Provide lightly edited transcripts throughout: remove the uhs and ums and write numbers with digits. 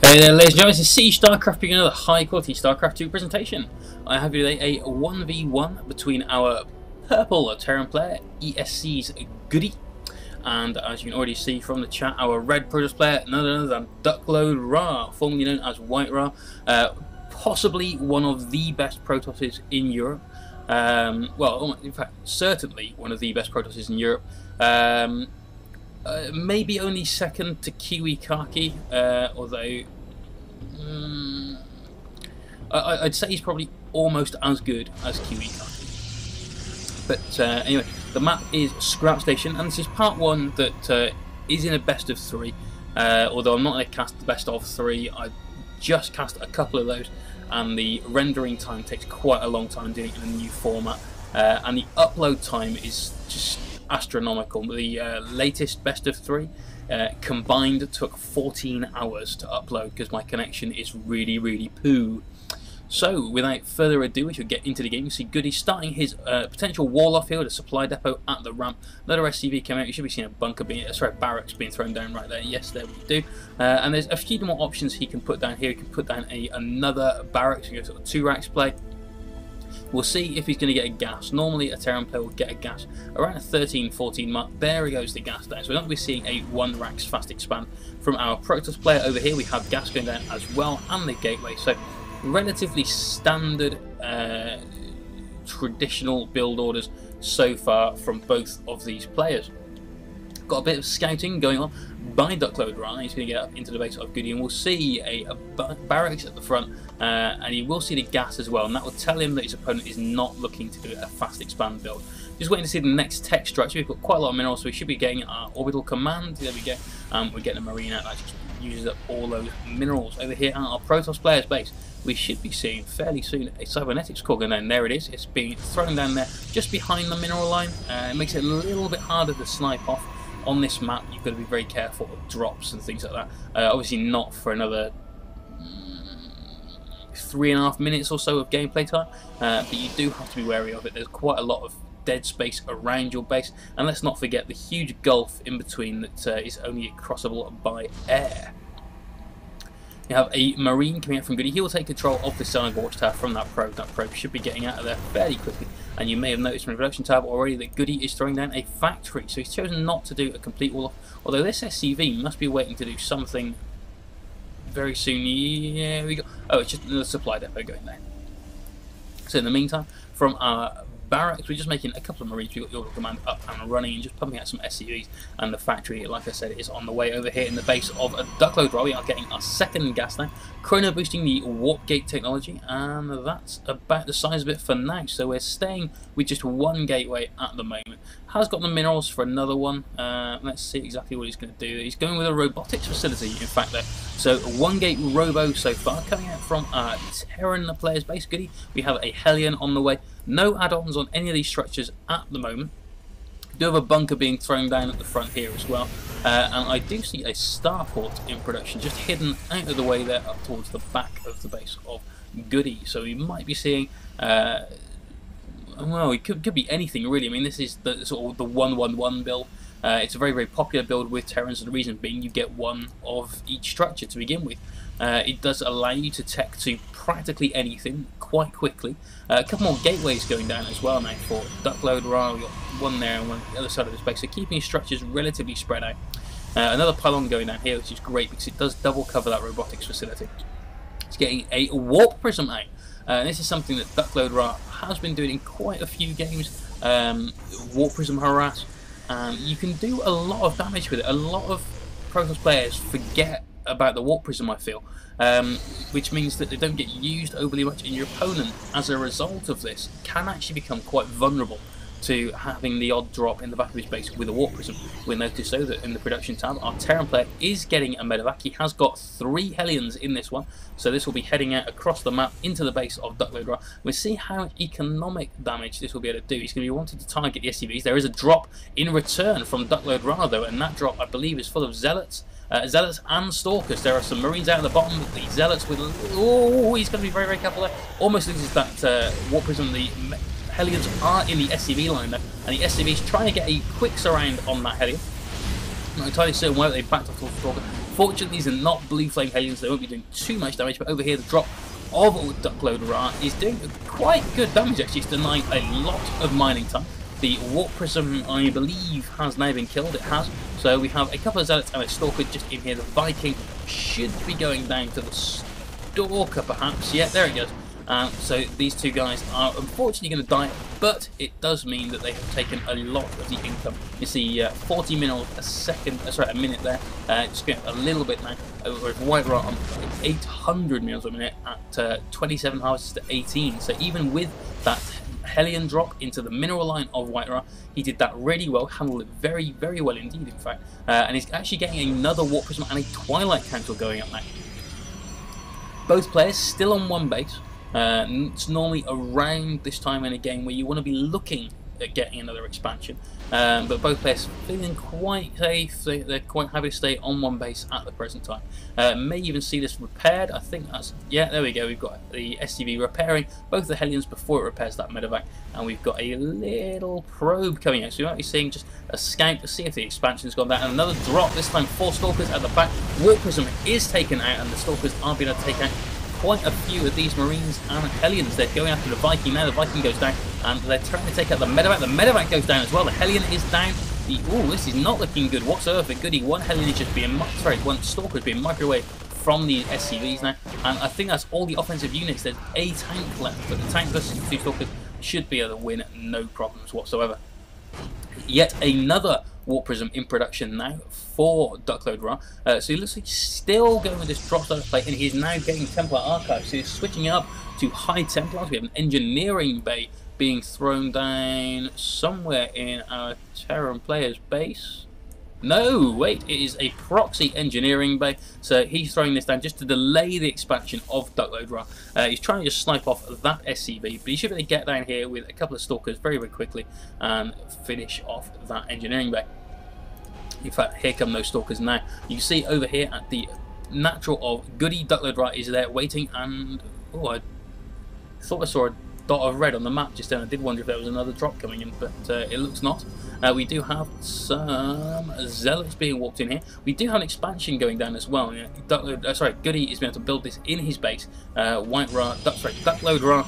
Hey there, ladies and gentlemen, this is Starcraft beginning another high quality Starcraft 2 presentation. I have here today a 1v1 between our purple Terran player, ESC's GoOdy, and as you can already see from the chat, our red Protoss player, none other than WhiteRa, formerly known as WhiteRa, possibly one of the best Protosses in Europe. Well, in fact, certainly one of the best Protosses in Europe. Maybe only second to Kiwi Kaki, although I'd say he's probably almost as good as Kiwi Kaki. But anyway, the map is Scrap Station, and this is part one that is in a best of three. Although I'm not going to cast the best of three, I just cast a couple of those, and the rendering time takes quite a long time doing it in a new format, and the upload time is just astronomical. The latest best of three combined took 14 hours to upload because my connection is really poo. So without further ado, we should get into the game. You see GoOdy starting his potential wall off here with a supply depot at the ramp. Another SCV coming out. You should be seeing a bunker being, sorry, barracks being thrown down right there. Yes, there we do. And there's a few more options he can put down here. He can put down another barracks. You go sort of 2 racks play. We'll see if he's going to get a gas. Normally a Terran player will get a gas around a 13-14 mark. There he goes, the gas down. So we're not going to be seeing a 1 racks fast expand from our Protoss player over here. We have gas going down as well, and the gateway. So relatively standard traditional build orders so far from both of these players. Got a bit of scouting going on by WhiteRa. He's going to get up into the base of GoOdy, and we'll see a barracks at the front, and he will see the gas as well, and that will tell him that his opponent is not looking to do a fast expand build. Just waiting to see the next tech structure. We've got quite a lot of minerals, so we should be getting our orbital command. There we go. We're getting a marine out that just uses up all those minerals. Over here at our Protoss player's base, we should be seeing fairly soon a cybernetics core going down. There it is. It's being thrown down there just behind the mineral line. It makes it a little bit harder to snipe off. On this map, you've got to be very careful of drops and things like that. Obviously not for another 3.5 minutes or so of gameplay time, but you do have to be wary of it. There's quite a lot of dead space around your base, and let's not forget the huge gulf in between that is only crossable by air. You have a marine coming out from GoOdy. He will take control of the Starlight Watchtower from that probe. That probe should be getting out of there fairly quickly. And you may have noticed from the production tab already that GoOdy is throwing down a factory. So he's chosen not to do a complete wall off. Although this SCV must be waiting to do something very soon. Yeah, we go. Oh, it's just another supply depot going there. So in the meantime, from our barracks, we're just making a couple of marines. We've got the orbital command up and running, and just pumping out some SCVs, and the factory, like I said, is on the way over here in the base of a WhiteRa. We are getting our second gas line, chrono boosting the warp gate technology, and that's about the size of it for now. So we're staying with just 1 gateway at the moment. Has got the minerals for another one. Let's see exactly what he's going to do. He's going with a robotics facility, in fact, there. So 1 gate robo so far coming out from our Terran player's base. GoOdy. We have a Hellion on the way. No add-ons on any of these structures at the moment. We do have a bunker being thrown down at the front here as well, and I do see a starport in production just hidden out of the way there up towards the back of the base of GoOdy. So we might be seeing well, it could be anything really. I mean, this is the sort of the 1-1-1 build. It's a very popular build with Terrans, and the reason being you get 1 of each structure to begin with. It does allow you to tech to practically anything quite quickly. A couple more gateways going down as well now for WhiteRa. We've got 1 there and 1 on the other side of the space, so keeping structures relatively spread out. Another pylon going down here, which is great because it does double cover that robotics facility. It's getting a warp prism out. This is something that WhiteRa has been doing in quite a few games. Warp prism harass. You can do a lot of damage with it. A lot of Protoss players forget about the warp prism, I feel, which means that they don't get used overly much, and your opponent, as a result of this, can actually become quite vulnerable to having the odd drop in the back of his base with a warp prism. We'll notice though that in the production tab, our Terran player is getting a medevac. He has got 3 Hellions in this one, so this will be heading out across the map into the base of WhiteRa. We'll see how much economic damage this will be able to do. He's going to be wanting to target the SCVs. There is a drop in return from WhiteRa though, and that drop I believe is full of zealots. Zealots and Stalkers. There are some Marines out at the bottom. The Zealots with... Oh, he's going to be very careful there. Almost loses that warp prism. The Hellions are in the SCV line there, and the SCV's trying to get a quick surround on that Hellion. I'm not entirely certain whether they backed off towards Stalker. Unfortunately, these are not blue flame Hellions, they won't be doing too much damage, but over here the drop of WhiteRa is doing quite good damage actually. It's denying a lot of mining time. The Warp Prism, I believe, has now been killed. It has. So we have a couple of Zealots and a Stalker just in here. The Viking should be going down to the Stalker, perhaps. Yeah, there it goes. So these two guys are unfortunately going to die, but it does mean that they have taken a lot of the income. You see 40 minerals a minute there, just going up a little bit now, with WhiteRa on 800 minerals a minute at 27 harvests to 18. So even with that Hellion drop into the mineral line of WhiteRa, he did that really well, handled it very, very well indeed, in fact. And he's actually getting another Warp Prism and a Twilight Council going up now. Both players still on one base. It's normally around this time in a game where you want to be looking at getting another expansion, but both players feeling quite safe. They're quite happy to stay on one base at the present time. May even see this repaired. I think that's, yeah, there we go. We've got the SCV repairing both the Hellions before it repairs that medevac, and we've got a little probe coming out. So you might be seeing just a scout to see if the expansion's gone down, and another drop. This time 4 Stalkers at the back. Warp Prism is taken out, and the Stalkers are being able to take out quite a few of these Marines and Hellions. They're going after the Viking now. The Viking goes down, and they're trying to take out the medevac. The medevac goes down as well. The Hellion is down. This is not looking good whatsoever for GoOdy. One Hellion is just being, one Stalker is being microwaved from the SCVs now, and I think that's all the offensive units. There's a tank left, but the tank versus 2 Stalkers should be able to win, no problems whatsoever. Yet another Warp Prism in production now for WhiteRa. So he looks like he's still going with this drop style play, and he's now getting Templar Archives. So he's switching up to High Templars. We have an engineering bay being thrown down somewhere in our Terran player's base. No, wait, it is a proxy engineering bay. So he's throwing this down just to delay the expansion of WhiteRa. He's trying to just snipe off that SCV, but he should be able to get down here with a couple of Stalkers very, very quickly and finish off that engineering bay. In fact, here come those Stalkers now. You can see over here at the natural of GoOdy, WhiteRa is there waiting, and oh, I thought I saw a dot of red on the map just then. I did wonder if there was another drop coming in, but it looks not. We do have some Zealots being walked in here. We do have an expansion going down as well. GoOdy is being able to build this in his base. WhiteRa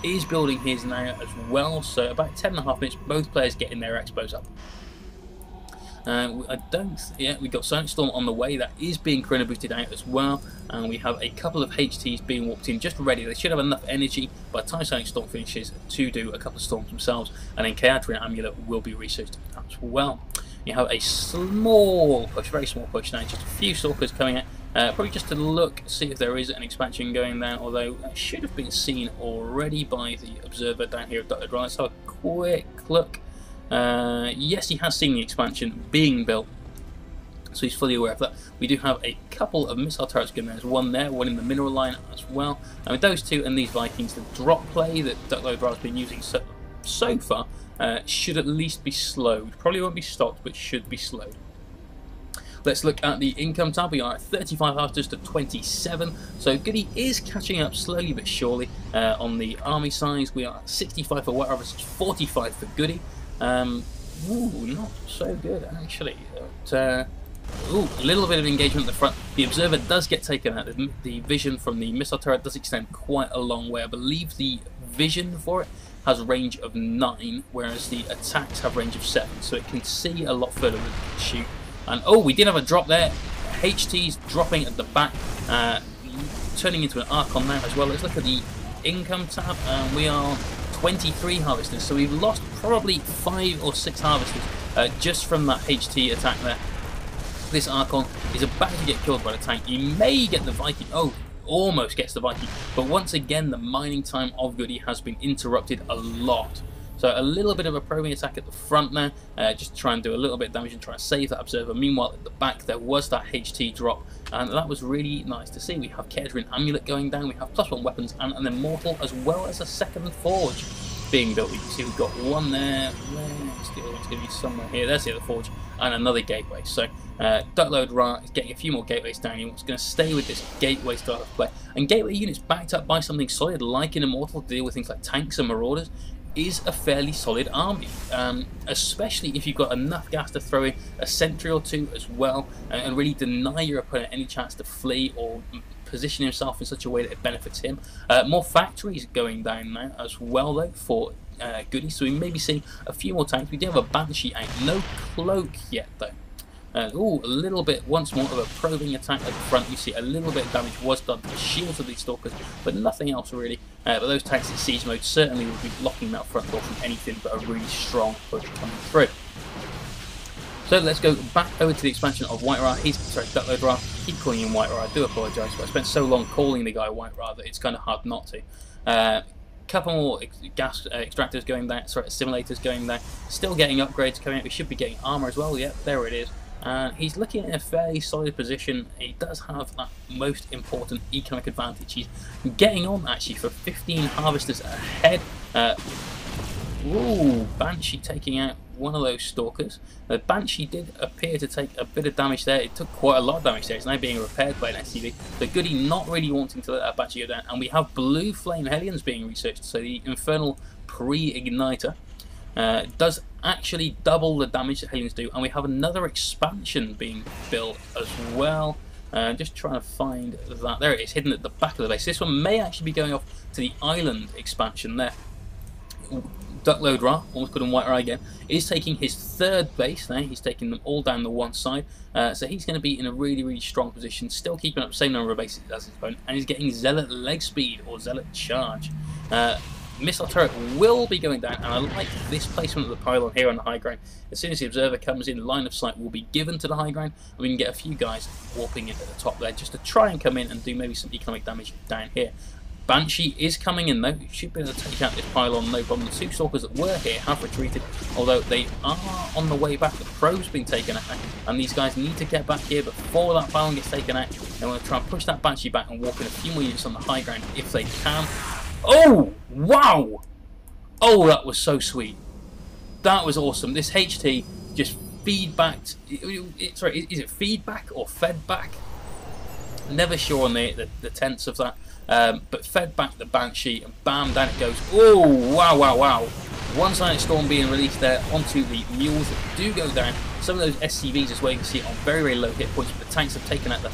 is building his now as well. So about 10.5 minutes, both players getting their expos up. We've got Sonic Storm on the way. That is being chrono boosted out as well, and we have a couple of HTs being walked in just ready. They should have enough energy by the time Sonic Storm finishes to do a couple of storms themselves, and then Chaotrian Amulet will be researched as well. You have a small push, very small push now, just a few Stalkers coming out, probably just to look, see if there is an expansion going down, although that should have been seen already by the observer down here at WhiteRa. Let's have a quick look. Yes, he has seen the expansion being built, so he's fully aware of that. We do have a couple of missile turrets going. There's one there, one in the mineral line as well. And with those two and these Vikings, the drop play that WhiteRa has been using so far should at least be slowed. Probably won't be stopped, but should be slowed. Let's look at the income tab. We are at 35 harvesters to 27, so GoOdy is catching up slowly but surely. On the army size, we are at 65 for WhiteRa versus 45 for GoOdy. Not so good actually. A little bit of engagement at the front. The observer does get taken out. The vision from the missile turret does extend quite a long way. I believe the vision for it has a range of 9, whereas the attacks have range of 7, so it can see a lot further than it can shoot. And oh, we did have a drop there. HT's dropping at the back, turning into an Archon now as well. Let's look at the income tab, and we are 23 harvesters, so we've lost probably 5 or 6 harvesters just from that HT attack there. This Archon is about to get killed by the tank. He may get the Viking. Oh, almost gets the Viking. But once again, the mining time of GoOdy has been interrupted a lot. So a little bit of a probing attack at the front there, just to try and do a little bit of damage and try to save that observer. Meanwhile, at the back there was that HT drop, and that was really nice to see. We have Chaotrian Amulet going down, we have +1 weapons and an Immortal, as well as a second Forge being built. You can see we've got one there. Where's the other one? It's going to be somewhere here. There's the other Forge, and another gateway. So WhiteRa is getting a few more gateways down. He's going to stay with this gateway style of play, and gateway units backed up by something solid like an Immortal to deal with things like tanks and marauders is a fairly solid army, especially if you've got enough gas to throw in a sentry or two as well, and really deny your opponent any chance to flee or position himself in such a way that it benefits him. More factories going down now as well though for GoOdy, so we may be seeing a few more tanks. We do have a Banshee out, no cloak yet though. Oh, a little bit, once more, of a probing attack at the front. You see a little bit of damage was done to the shields of these Stalkers, but nothing else really. But those tanks in siege mode certainly will be blocking that front door from anything but a really strong push coming through. So let's go back over to the expansion of WhiteRa. Sorry, DuckloadRa. Keep calling him WhiteRa. I do apologise, but I spent so long calling the guy WhiteRa that it's kind of hard not to. Couple more gas extractors going down, sorry, simulators going down. Still getting upgrades coming out. We should be getting armour as well. Yep, there it is. And he's looking in a fairly solid position. He does have that most important economic advantage. He's getting on actually for 15 harvesters ahead. Ooh, Banshee taking out one of those Stalkers. The Banshee did appear to take a bit of damage there. It took quite a lot of damage there. It's now being repaired by an SCV. The GoOdy not really wanting to let that Banshee go down. And we have Blue Flame Hellions being researched. So the Infernal Pre-Igniter does actually double the damage that Hellions do. And we have another expansion being built as well. Just trying to find that. There it is, hidden at the back of the base. This one may actually be going off to the island expansion there. DuckloadRa, almost called him WhiteRa again, is taking his third base now. He's taking them all down the one side. So he's going to be in a really, really strong position, still keeping up the same number of bases as his opponent, and he's getting Zealot leg speed or Zealot charge. Missile turret will be going down, and I like this placement of the pylon here on the high ground. As soon as the observer comes in, line of sight will be given to the high ground, and we can get a few guys warping in at the top there just to try and come in and do maybe some economic damage down here. Banshee is coming in though. Should be able to take out this pylon, no problem. The two Stalkers that were here have retreated, although they are on the way back. The probe's been taken out, and these guys need to get back here before that pylon gets taken out. They want to try and push that Banshee back and walk in a few more units on the high ground if they can. Oh, wow! Oh, that was so sweet. That was awesome. This HT just feedbacked. Sorry, is it feedback or fed back? Never sure on the tense of that. But fed back the Banshee, and bam, down it goes. Oh, wow, wow, wow. One Silent Storm being released there onto the mules that do go down. Some of those SCVs as well, you can see on very, very low hit points, but the tanks have taken out the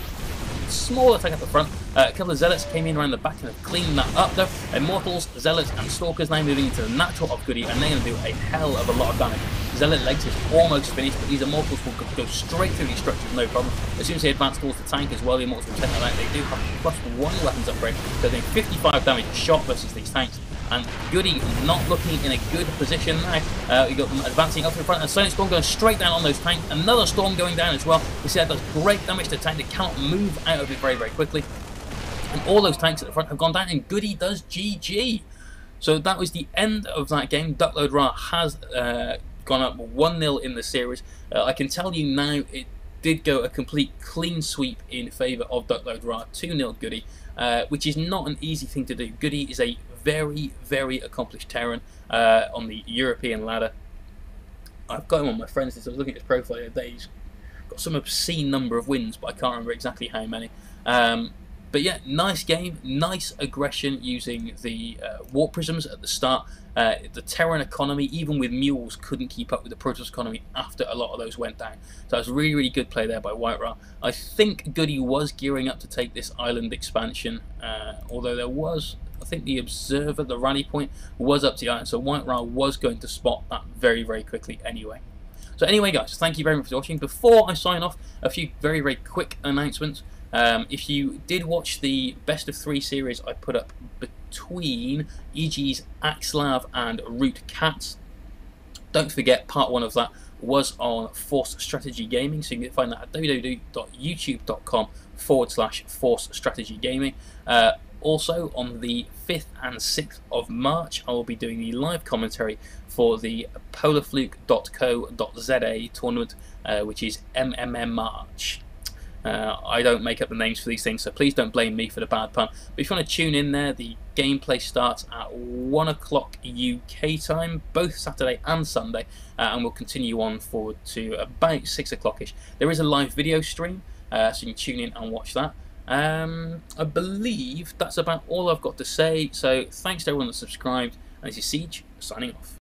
small attack at the front. A couple of Zealots came in around the back and have cleaned that up though. Immortals, Zealots and Stalkers now moving into the natural of GoOdy, and they're going to do a hell of a lot of damage. Zealot legs is almost finished, but these Immortals will go straight through these structures no problem. As soon as they advance towards the tank as well, the Immortals will take that out. They do have +1 weapons upgrade, so they're doing 55 damage a shot versus these tanks. And GoOdy not looking in a good position now. We've got them advancing up to the front, and Silent Storm going straight down on those tanks. Another Storm going down as well. You see that does great damage to the tank. They cannot move out of it very, very quickly. And all those tanks at the front have gone down, and GoOdy does GG. So that was the end of that game. DuckloadRa has gone up 1-0 in the series. I can tell you now it did go a complete clean sweep in favour of DuckloadRa, 2-0 GoOdy, which is not an easy thing to do. GoOdy is a very, very accomplished Terran on the European ladder. I've got him on my friends list. I was looking at his profile the other day. He's got some obscene number of wins, but I can't remember exactly how many. But yeah, nice game, nice aggression using the warp prisms at the start. The Terran economy, even with mules, couldn't keep up with the Protoss economy after a lot of those went down. So it was really, really good play there by WhiteRa. I think GoOdy was gearing up to take this island expansion, although there was, I think the observer, the rally point, was up to the island, so WhiteRa was going to spot that very, very quickly anyway. So anyway guys, thank you very much for watching. Before I sign off, a few very, very quick announcements. If you did watch the best of 3 series I put up between EG's Axlav and Root Cats, don't forget part 1 of that was on Force Strategy Gaming, so you can find that at www.youtube.com/Force Strategy Gaming. Also on the 5th and 6th of March I will be doing the live commentary for the polarfluke.co.za tournament, which is MMM March. I don't make up the names for these things, so please don't blame me for the bad pun. But if you want to tune in there, the gameplay starts at 1 o'clock UK time, both Saturday and Sunday, and we'll continue on forward to about 6 o'clock-ish. There is a live video stream, so you can tune in and watch that. I believe that's about all I've got to say, so thanks to everyone that subscribed. And this is Siege, signing off.